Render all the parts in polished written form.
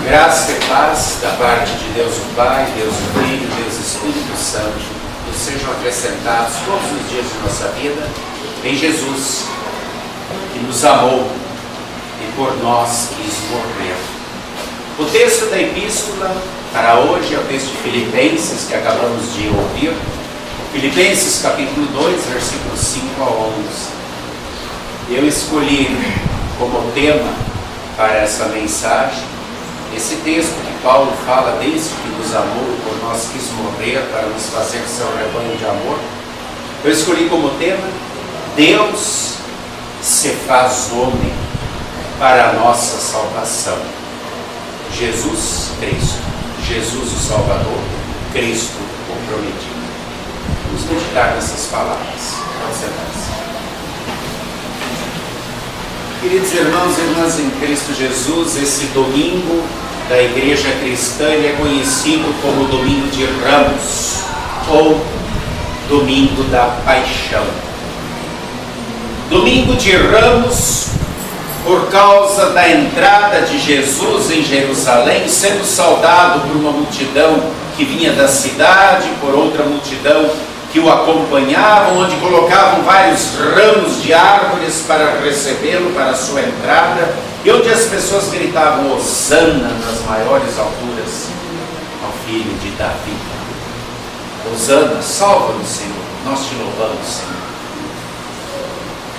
Graça e paz da parte de Deus o Pai, Deus o Filho, Deus o Espírito Santo, nos sejam acrescentados todos os dias de nossa vida em Jesus, que nos amou e por nós quis morrer. O texto da epístola para hoje é o texto de Filipenses, que acabamos de ouvir. Filipenses capítulo 2, versículos 5 a 11. Eu escolhi como tema para essa mensagem esse texto que Paulo fala: desde que nos amou e por nós quis morrer para nos fazer seu rebanho de amor. Eu escolhi como tema: Deus se faz homem para a nossa salvação. Jesus Cristo, Jesus o Salvador, Cristo o prometido. Vamos meditar nessas palavras. Pode sentar-se. Queridos irmãos e irmãs em Cristo Jesus, esse domingo da Igreja Cristã ele é conhecido como Domingo de Ramos ou Domingo da Paixão. Domingo de Ramos por causa da entrada de Jesus em Jerusalém, sendo saudado por uma multidão que vinha da cidade, por outra multidão que o acompanhavam, onde colocavam vários ramos de árvores para recebê-lo para a sua entrada, e onde as pessoas gritavam Hosana nas maiores alturas ao filho de Davi. Hosana, salva-nos, Senhor, nós te louvamos, Senhor.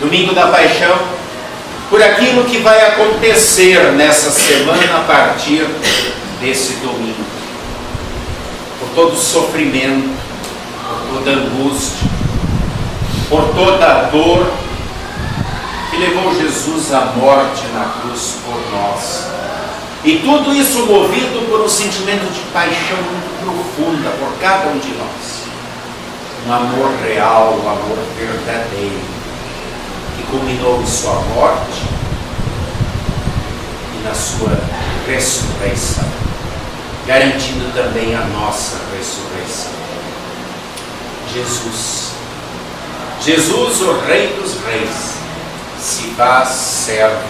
Domingo da Paixão, por aquilo que vai acontecer nessa semana a partir desse domingo, por todo o sofrimento, por toda a angústia, por toda a dor que levou Jesus à morte na cruz por nós. E tudo isso movido por um sentimento de paixão muito profunda por cada um de nós. Um amor real, um amor verdadeiro, que culminou em sua morte e na sua ressurreição, garantindo também a nossa ressurreição. Jesus, o Rei dos Reis, se faz servo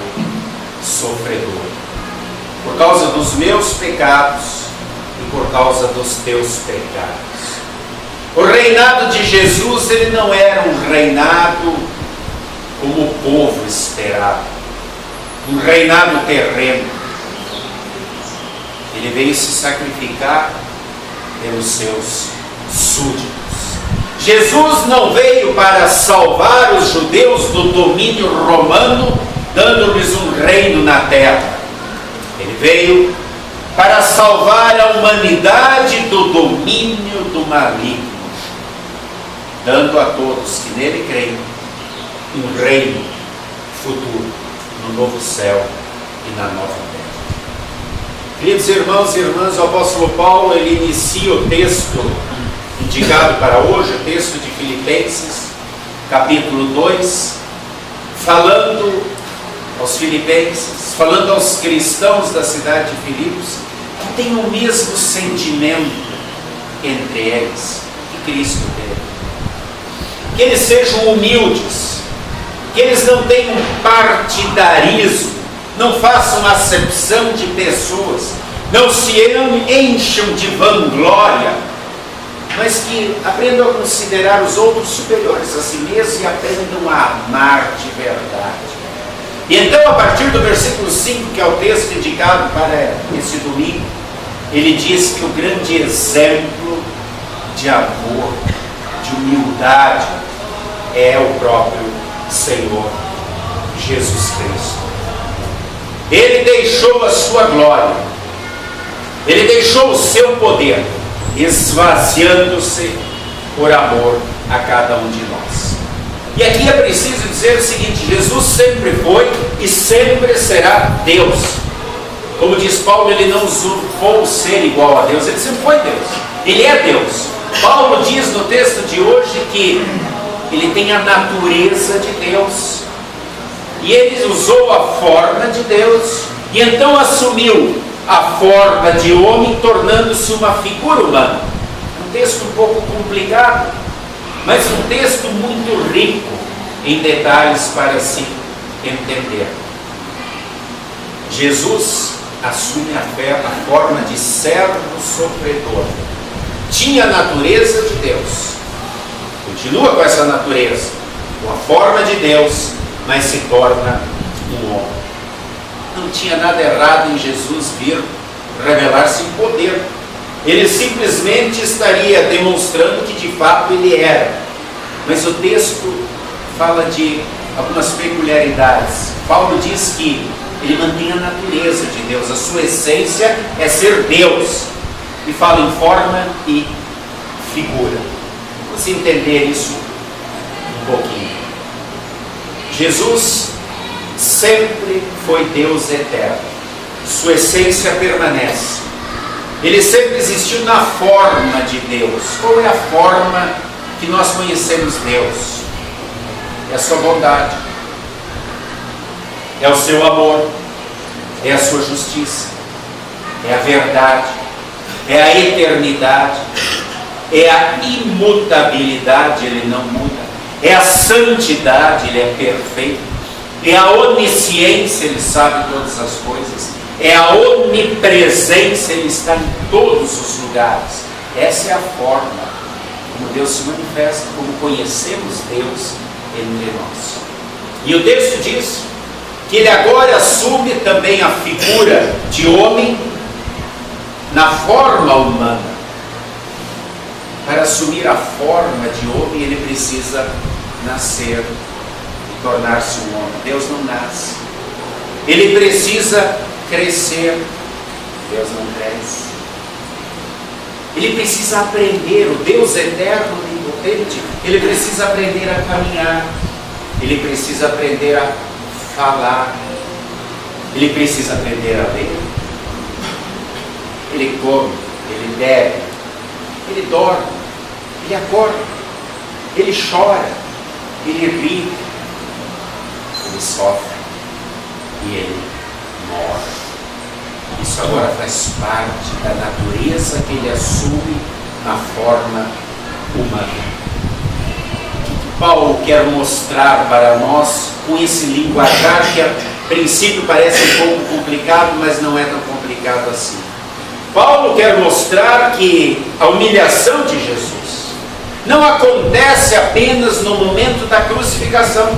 sofredor, por causa dos meus pecados e por causa dos teus pecados. O reinado de Jesus, ele não era um reinado como o povo esperava, um reinado terreno. Ele veio se sacrificar pelos seus súditos. Jesus não veio para salvar os judeus do domínio romano, dando-lhes um reino na terra. Ele veio para salvar a humanidade do domínio do maligno, dando a todos que nele creem um reino futuro, no novo céu e na nova terra. Queridos irmãos e irmãs, o apóstolo Paulo ele inicia o texto indicado para hoje, o texto de Filipenses, capítulo 2, falando aos filipenses, falando aos cristãos da cidade de Filipos, que têm o mesmo sentimento entre eles que Cristo teve. Que eles sejam humildes, que eles não tenham partidarismo, não façam acepção de pessoas, não se encham de vanglória, mas que aprendam a considerar os outros superiores a si mesmos e aprendam a amar de verdade. E então, a partir do versículo 5, que é o texto indicado para esse domingo, ele diz que o grande exemplo de amor, de humildade, é o próprio Senhor Jesus Cristo. Ele deixou a sua glória, ele deixou o seu poder, esvaziando-se por amor a cada um de nós. E aqui é preciso dizer o seguinte: Jesus sempre foi e sempre será Deus. Como diz Paulo, ele não usurpou o ser igual a Deus, ele sempre foi Deus, ele é Deus. Paulo diz no texto de hoje que ele tem a natureza de Deus, e ele usou a forma de Deus, e então assumiu a forma de homem, tornando-se uma figura humana. Um texto um pouco complicado, mas um texto muito rico em detalhes para se entender. Jesus assume a forma de servo sofredor. Tinha a natureza de Deus, continua com essa natureza, com a forma de Deus, mas se torna um homem. Não tinha nada errado em Jesus vir revelar-se em poder. Ele simplesmente estaria demonstrando que de fato ele era. Mas o texto fala de algumas peculiaridades. Paulo diz que ele mantém a natureza de Deus, a sua essência é ser Deus. E fala em forma e figura. Vamos entender isso um pouquinho. Jesus sempre foi Deus eterno. Sua essência permanece. Ele sempre existiu na forma de Deus. Qual é a forma que nós conhecemos Deus? É a sua bondade, é o seu amor, é a sua justiça, é a verdade, é a eternidade, é a imutabilidade, ele não muda, é a santidade, ele é perfeito, é a onisciência, ele sabe todas as coisas, é a onipresença, ele está em todos os lugares. Essa é a forma como Deus se manifesta, como conhecemos Deus entre nós. E o texto diz que ele agora assume também a figura de homem na forma humana. Para assumir a forma de homem, ele precisa nascer e tornar-se um homem. Deus não nasce. Ele precisa crescer. Deus não cresce. Ele precisa aprender. O Deus eterno e impotente, ele precisa aprender a caminhar. Ele precisa aprender a falar. Ele precisa aprender a ler. Ele come, ele bebe, ele dorme, ele acorda, ele chora, ele ri, ele sofre e ele morre. Isso agora faz parte da natureza que ele assume na forma humana. O que Paulo quer mostrar para nós com esse linguajar que a princípio parece um pouco complicado, mas não é tão complicado assim? Paulo quer mostrar que a humilhação de Jesus não acontece apenas no momento da crucificação.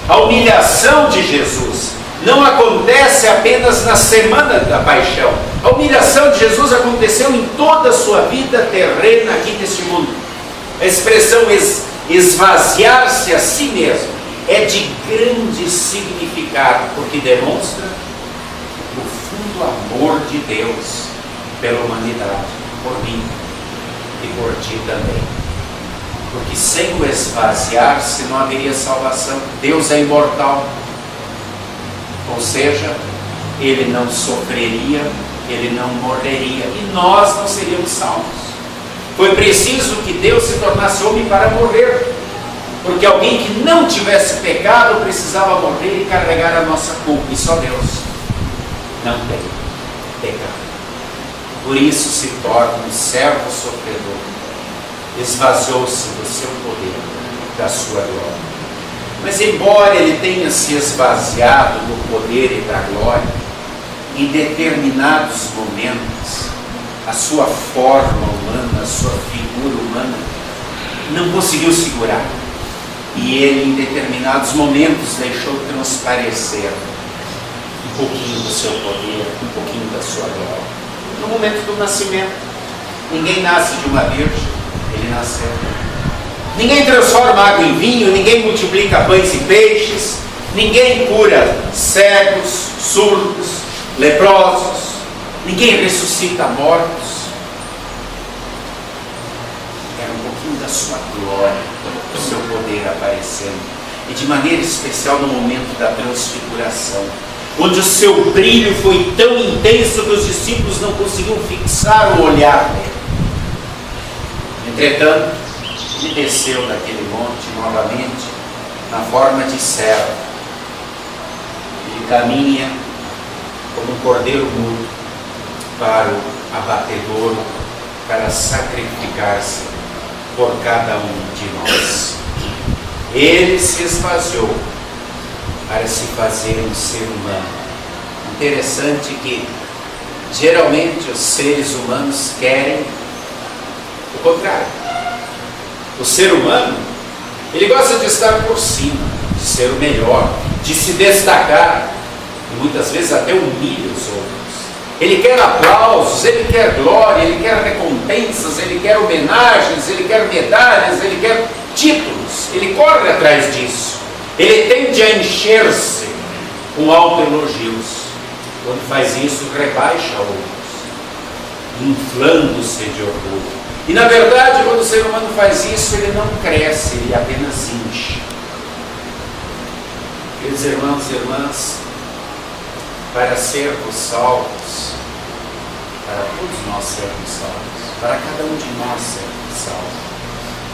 A humilhação de Jesus não acontece apenas na semana da paixão. A humilhação de Jesus aconteceu em toda a sua vida terrena aqui neste mundo. A expressão esvaziar-se a si mesmo é de grande significado, porque demonstra o profundo amor de Deus pela humanidade, por mim e por ti também. Porque sem o esvaziar-se não haveria salvação. Deus é imortal. Ou seja, ele não sofreria, ele não morreria, e nós não seríamos salvos. Foi preciso que Deus se tornasse homem para morrer, porque alguém que não tivesse pecado precisava morrer e carregar a nossa culpa, e só Deus não tem pecado. Por isso se torna um servo sofredor, esvaziou-se do seu poder, da sua glória. Mas embora ele tenha se esvaziado do poder e da glória, em determinados momentos, a sua forma humana, a sua figura humana, não conseguiu segurar. E ele, em determinados momentos, deixou transparecer um pouquinho do seu poder, um pouquinho da sua glória. No momento do nascimento, ninguém nasce de uma virgem, ele nasceu. Ninguém transforma água em vinho, ninguém multiplica pães e peixes, ninguém cura cegos, surdos, leprosos, ninguém ressuscita mortos. Era um pouquinho da sua glória, do seu poder aparecendo, e de maneira especial no momento da transfiguração, onde o seu brilho foi tão intenso que os discípulos não conseguiam fixar o olhar nele. Entretanto, ele desceu daquele monte novamente na forma de servo. Ele caminha como um cordeiro mudo para o abatedouro, para sacrificar-se por cada um de nós. Ele se esvaziou para se fazer um ser humano. Interessante que Geralmente os seres humanos querem o contrário. O ser humano, ele gosta de estar por cima, de ser o melhor, de se destacar, e muitas vezes até humilha os outros. Ele quer aplausos, ele quer glória, ele quer recompensas, ele quer homenagens, ele quer medalhas, ele quer títulos, ele corre atrás disso. Ele tende a encher-se com autoelogios. Quando faz isso, rebaixa outros, inflando-se de orgulho. E na verdade, quando o ser humano faz isso, ele não cresce, ele apenas incha. Queridos irmãos e irmãs, para sermos salvos, para todos nós sermos salvos, para cada um de nós sermos salvos,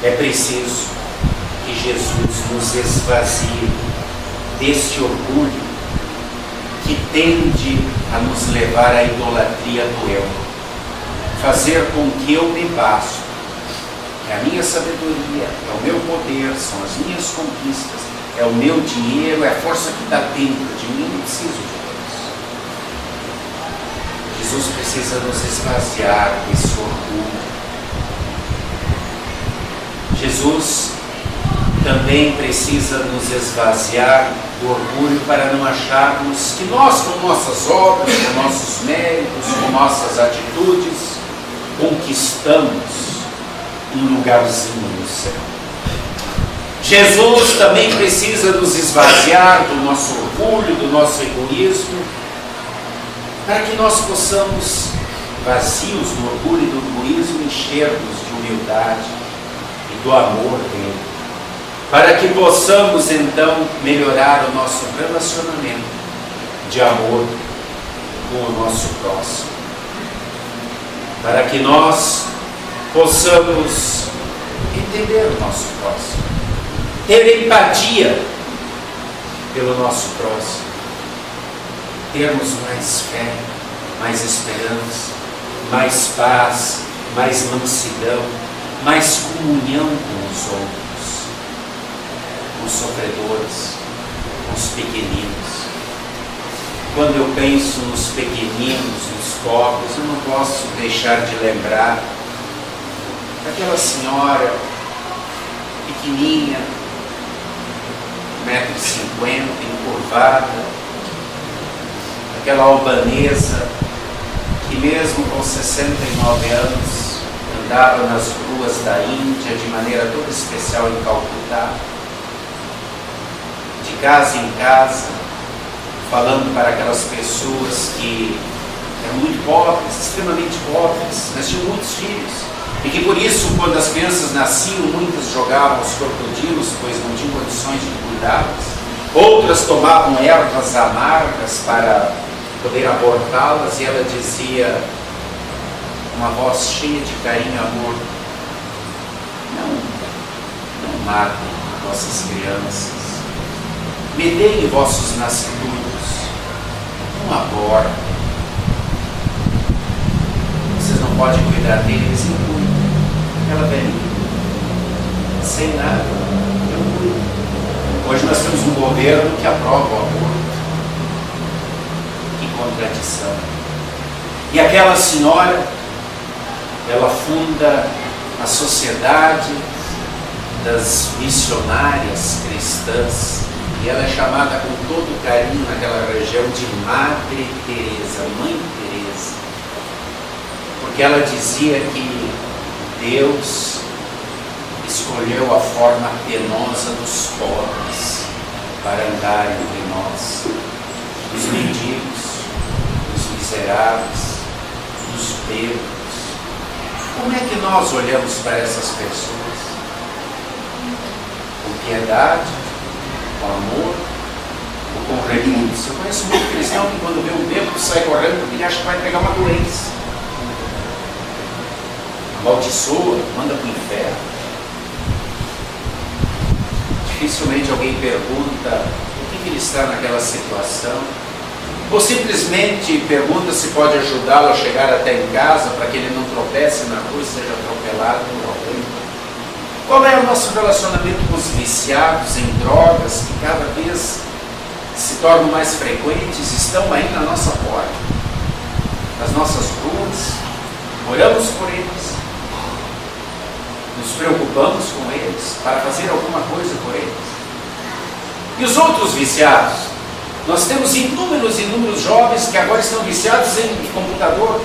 é preciso que Jesus nos esvazie deste orgulho que tende a nos levar à idolatria do eu, fazer com que eu me basto, é a minha sabedoria, é o meu poder, são as minhas conquistas, é o meu dinheiro, é a força que está dentro de mim, não preciso de Jesus precisa nos esvaziar desse orgulho. Jesus também precisa nos esvaziar do orgulho para não acharmos que nós, com nossas obras, com nossos méritos, com nossas atitudes, conquistamos um lugarzinho no céu. Jesus também precisa nos esvaziar do nosso orgulho, do nosso egoísmo, para que nós possamos, vazios do orgulho e do egoísmo, encher-nos de humildade e do amor dele, para que possamos então melhorar o nosso relacionamento de amor com o nosso próximo, para que nós possamos entender o nosso próximo, ter empatia pelo nosso próximo, termos mais fé, mais esperança, mais paz, mais mansidão, mais comunhão com os outros, com os sofredores, com os pequeninos. Quando eu penso nos pequeninos, nos pobres, eu não posso deixar de lembrar daquela senhora pequenininha, 1,50 m, encurvada, aquela albanesa que mesmo com 69 anos andava nas ruas da Índia de maneira toda especial em Calcutá, de casa em casa, falando para aquelas pessoas que eram muito pobres, extremamente pobres, mas tinham muitos filhos, e que por isso, quando as crianças nasciam, muitas jogavam os crocodilos, pois não tinham condições de cuidá-las, outras tomavam ervas amargas para poder abortá-las, e ela dizia, uma voz cheia de carinho e amor: não matem vossas crianças, me deem vossos nascidos, não abortem, vocês não podem cuidar deles, eu cuido. Aquela velhinha, sem nada, eu cuido. Hoje nós temos um governo que aprova o aborto. Contradição. E aquela senhora, ela funda a Sociedade das Missionárias Cristãs, e ela é chamada com todo carinho naquela região de Madre Teresa, Mãe Teresa, porque ela dizia que Deus escolheu a forma penosa dos pobres para andar entre nós, os mendigos, miseráveis, dos bêbados. Como é que nós olhamos para essas pessoas? Com piedade, com amor, ou com repulsa? Eu conheço muito cristão que quando vê um bêbado sai correndo porque ele acha que vai pegar uma doença, amaldiçoa, manda para o inferno. Dificilmente alguém pergunta por que ele está naquela situação, ou simplesmente pergunta se pode ajudá-lo a chegar até em casa para que ele não tropece na rua e seja atropelado por alguém. Qual é o nosso relacionamento com os viciados em drogas, que cada vez se tornam mais frequentes, estão aí na nossa porta? nas nossas ruas, oramos por eles, nos preocupamos com eles para fazer alguma coisa por eles. E os outros viciados? Nós temos inúmeros jovens que agora estão viciados em computador,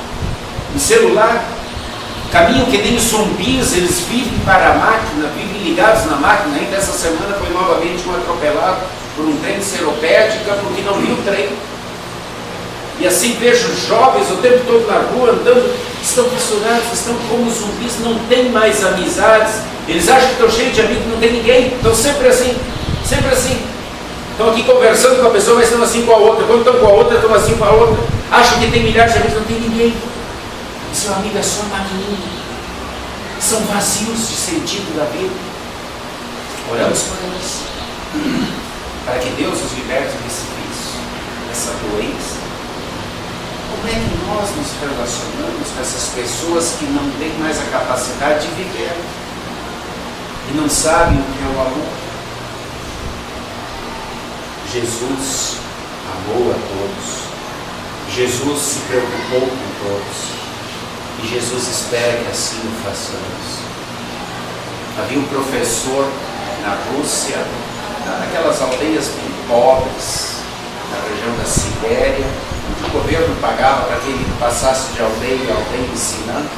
em celular, caminham que nem zumbis, eles vivem para a máquina, vivem ligados na máquina. Ainda essa semana foi novamente um atropelado por um trem de seropédica porque não viu o trem. E assim vejo jovens o tempo todo na rua andando, estão fissurados, estão como zumbis, não tem mais amizades. Eles acham que estão cheios de amigos, não tem ninguém, estão sempre assim, sempre assim. Estão aqui conversando com a pessoa, mas estão assim com a outra. Quando estão com a outra, estão assim com a outra. Acham que tem milhares de amigos, não tem ninguém. E seu amigo é só maquininha. São vazios de sentido da vida. Oramos por eles, para que Deus os liberte desse vício, dessa doença. Como é que nós nos relacionamos com essas pessoas que não têm mais a capacidade de viver e não sabem o que é o amor? Jesus amou a todos, Jesus se preocupou com todos, e Jesus espera que assim o façamos. Havia um professor na Rússia, naquelas aldeias bem pobres, na região da Sibéria, onde o governo pagava para que ele passasse de aldeia em aldeia ensinando.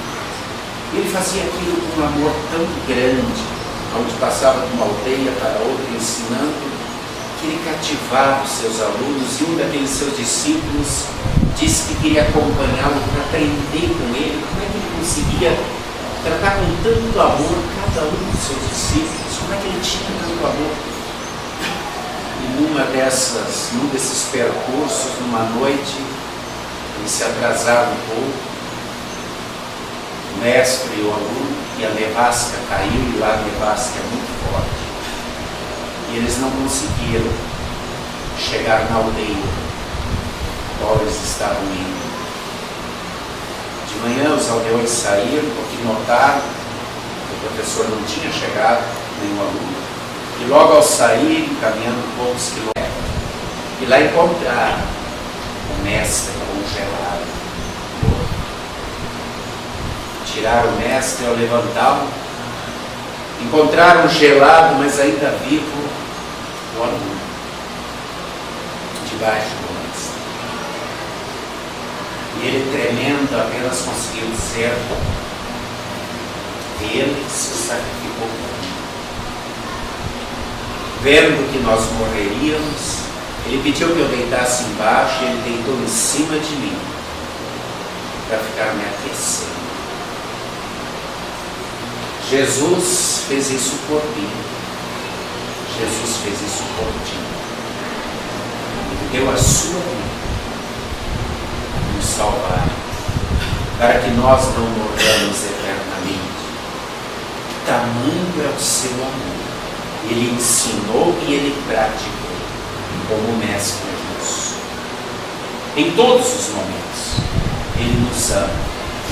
E ele fazia aquilo com um amor tão grande, onde passava de uma aldeia para outra ensinando, que ele cativava os seus alunos, e um daqueles seus discípulos disse que queria acompanhá-lo para aprender com ele como é que ele conseguia tratar com tanto amor cada um dos seus discípulos, como é que ele tinha tanto amor. E num desses percursos, numa noite, eles se atrasaram um pouco, o mestre e o aluno, e a nevasca caiu, e lá a nevasca é muito forte. E eles não conseguiram chegar na aldeia qual eles estavam indo. De manhã os aldeões saíram porque notaram que o professor não tinha chegado, nem o aluno. E logo ao sair, caminhando poucos quilômetros, e lá encontraram o mestre congelado. Tiraram o mestre ao levantá-lo, encontraram gelado, mas ainda vivo, o aluno, debaixo do mestre. E ele, tremendo, apenas conseguiu dizer: ele se sacrificou por mim. Vendo que nós morreríamos, ele pediu que eu deitasse embaixo, e ele deitou em cima de mim para ficar me aquecendo. Jesus fez isso por mim. Jesus fez isso por ti. Ele deu a sua vida para nos salvar, para que nós não morramos eternamente. Tamanho é o seu amor. Ele ensinou e ele praticou como mestre nosso. Em todos os momentos, ele nos ama.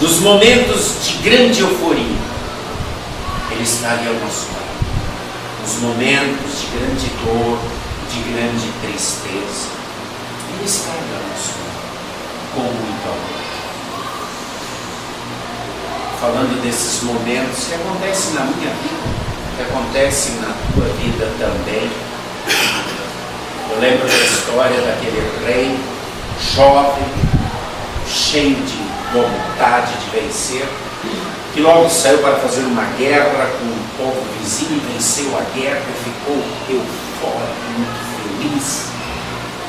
Nos momentos de grande euforia, ele está ali ao nosso lado. Nos momentos de grande dor, de grande tristeza, ele está ali ao nosso lado, com muito amor. Falando desses momentos que acontecem na minha vida, que acontecem na tua vida também. Eu lembro da história daquele rei jovem, cheio de vontade de vencer, que logo saiu para fazer uma guerra com o povo vizinho, venceu a guerra e ficou eufórico, muito feliz,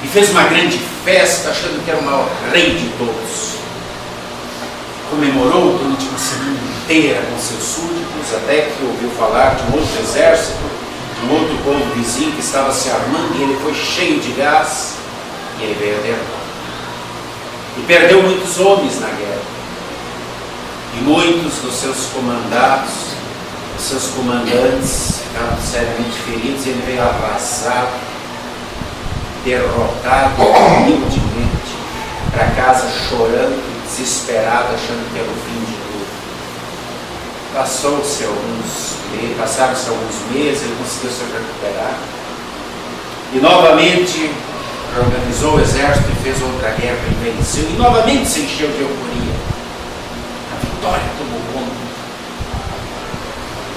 e fez uma grande festa, achando que era o maior rei de todos. Comemorou durante uma semana inteira com seus súditos, até que ouviu falar de um outro exército, de um outro povo vizinho que estava se armando, e ele foi cheio de gás, e ele veio a derrota. E perdeu muitos homens na guerra. E muitos dos seus comandados, dos seus comandantes, ficaram seriamente feridos, e ele veio arrasado, derrotado, humildemente, para casa chorando, desesperado, achando que era o fim de tudo. Passaram-se alguns meses, ele conseguiu se recuperar. E novamente reorganizou o exército e fez outra guerra e venceu, e novamente se encheu de euforia. A vitória tomou conta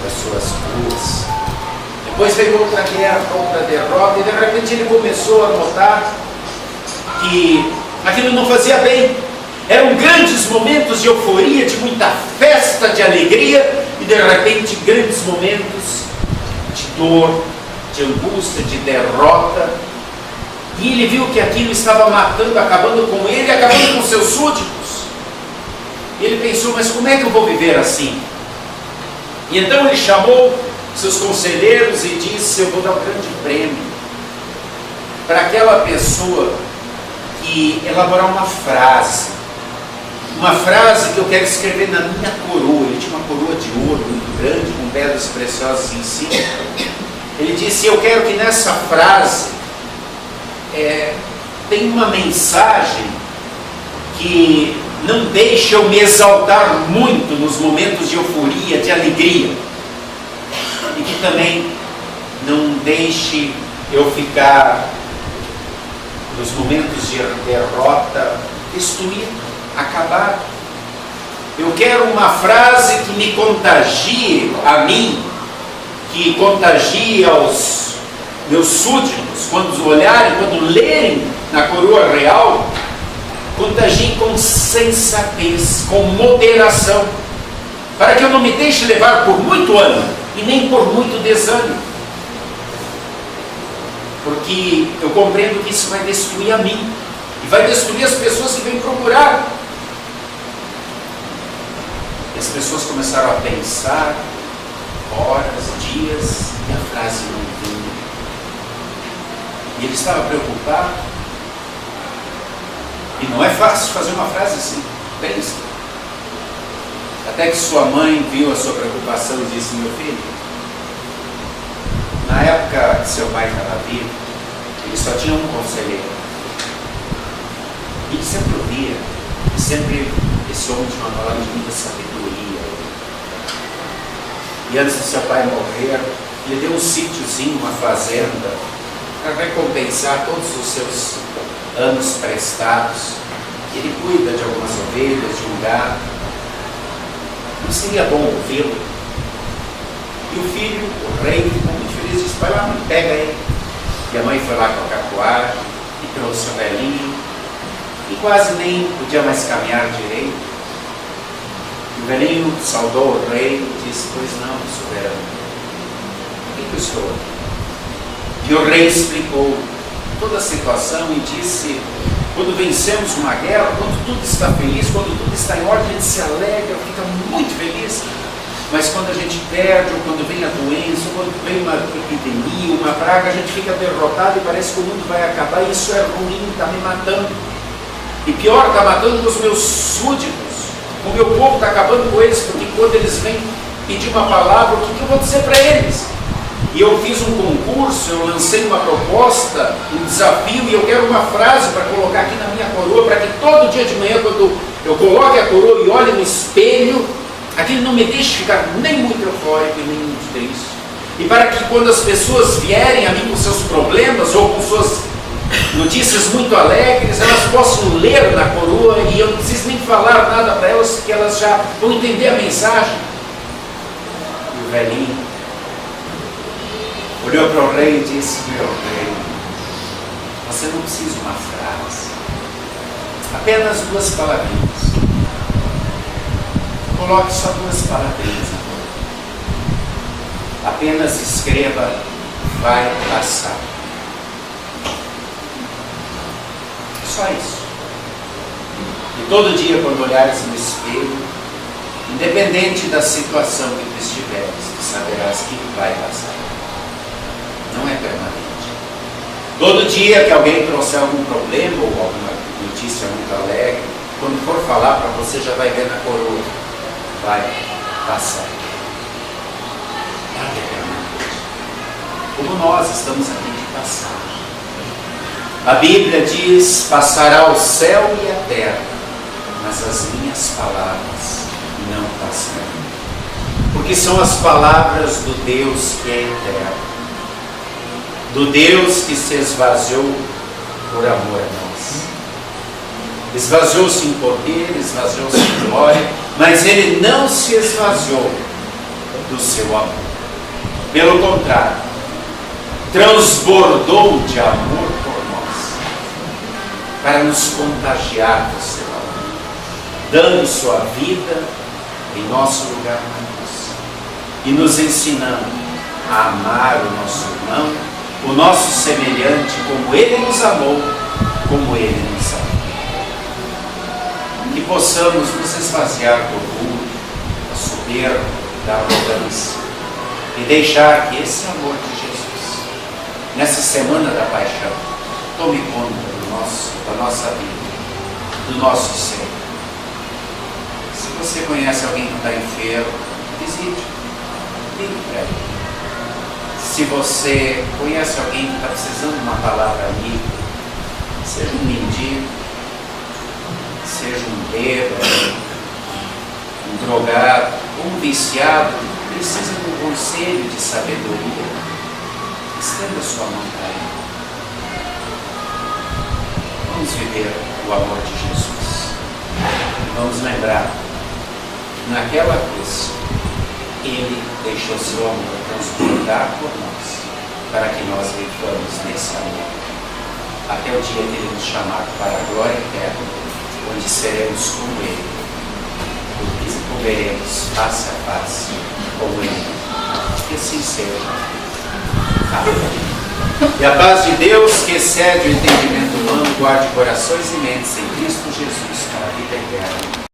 das suas ruas. Depois veio outra guerra, outra derrota, e de repente ele começou a notar que aquilo não fazia bem. Eram grandes momentos de euforia, de muita festa, de alegria, e de repente grandes momentos de dor, de angústia, de derrota. E ele viu que aquilo estava matando, acabando com ele, acabando com seus súditos. E ele pensou, mas como é que eu vou viver assim? E então ele chamou seus conselheiros e disse, eu vou dar um grande prêmio para aquela pessoa que elaborar uma frase que eu quero escrever na minha coroa. Ele tinha uma coroa de ouro muito grande, com pedras preciosas em cima. Ele disse, eu quero que nessa frase tenha uma mensagem que não deixe eu me exaltar muito nos momentos de euforia, de alegria, e que também não deixe eu ficar nos momentos de derrota destruído, acabar. Eu quero uma frase que me contagie a mim, que contagie aos meus súditos, quando olharem, quando lerem na coroa real, contagiem com sensatez, com moderação, para que eu não me deixe levar por muito ânimo e nem por muito desânimo, porque eu compreendo que isso vai destruir a mim e vai destruir as pessoas que vêm procurar. E as pessoas começaram a pensar horas, dias, e a frase não vinha. E ele estava preocupado. E não é fácil fazer uma frase assim, pensa. Até que sua mãe viu a sua preocupação e disse, meu filho, na época que seu pai estava vivo, ele só tinha um conselheiro. E ele sempre ouvia, e sempre esse homem tinha uma palavra de muita sabedoria. E antes de seu pai morrer, ele deu um sítiozinho, uma fazenda, para recompensar todos os seus anos prestados. Ele cuida de algumas ovelhas, de um gado. Não seria bom ouvi-lo? E o filho, o rei, ficou muito feliz, disse, vai lá, mãe, pega ele. E a mãe foi lá com a capoeira e trouxe o velhinho, e quase nem podia mais caminhar direito. O velhinho saudou o rei e disse, pois não, soberano, por que eu estou aqui? E o rei explicou toda a situação e disse, quando vencemos uma guerra, quando tudo está feliz, quando tudo está em ordem, a gente se alegra, fica muito feliz. Mas quando a gente perde, ou quando vem a doença, ou quando vem uma epidemia, uma praga, a gente fica derrotado e parece que o mundo vai acabar. E isso é ruim, está me matando. E pior, está matando os meus súditos. O meu povo está acabando com eles, porque quando eles vêm pedir uma palavra, o que eu vou dizer para eles? E eu fiz um concurso, eu lancei uma proposta, um desafio, e eu quero uma frase para colocar aqui na minha coroa, para que todo dia de manhã, quando eu coloque a coroa e olhe no espelho, aquilo não me deixe ficar nem muito eufórico e nem muito triste. E para que quando as pessoas vierem a mim com seus problemas ou com suas notícias muito alegres, elas possam ler na coroa e eu não preciso nem falar nada para elas, porque elas já vão entender a mensagem. E o velhinho olhou para o rei e disse, meu rei, você não precisa de uma frase, apenas 2 palavrinhas. Coloque só 2 palavrinhas. Apenas escreva, vai passar. Só isso. E todo dia, quando olhares no espelho, independente da situação que tu estiveres, tu saberás que vai passar. Não é permanente. Todo dia que alguém trouxer algum problema ou alguma notícia muito alegre, quando for falar para você, já vai ver na coroa. Vai passar. Nada é permanente. Como nós estamos aqui de passagem. A Bíblia diz, passará o céu e a terra, mas as minhas palavras não passarão. Porque são as palavras do Deus que é eterno. Do Deus que se esvaziou por amor a nós. Esvaziou-se em poder, esvaziou-se em glória, mas ele não se esvaziou do seu amor. Pelo contrário, transbordou de amor por nós, para nos contagiar do seu amor, dando sua vida em nosso lugar na cruz e nos ensinando a amar o nosso irmão, o nosso semelhante, como ele nos amou, como ele nos amou. Que possamos nos esvaziar do orgulho, da soberba, da arrogância e deixar que esse amor de Jesus, nessa semana da paixão, tome conta da nossa vida, do nosso ser. Se você conhece alguém que está enfermo, visite, ligue para ele. Se você conhece alguém que está precisando de uma palavra amiga, seja um mendigo, seja um bêbado, um drogado, ou um viciado, precisa de um conselho de sabedoria, estenda sua mão para ele. Vamos viver o amor de Jesus. Vamos lembrar que naquela cruz ele deixou seu amor transbordar por nós, para que nós vivamos nesse amor, até o dia que ele nos chamar para a glória eterna, onde seremos como ele, porque o veremos face a face como ele. Que assim seja. Amém. E a paz de Deus, que excede o entendimento humano, guarde corações e mentes em Cristo Jesus para a vida eterna.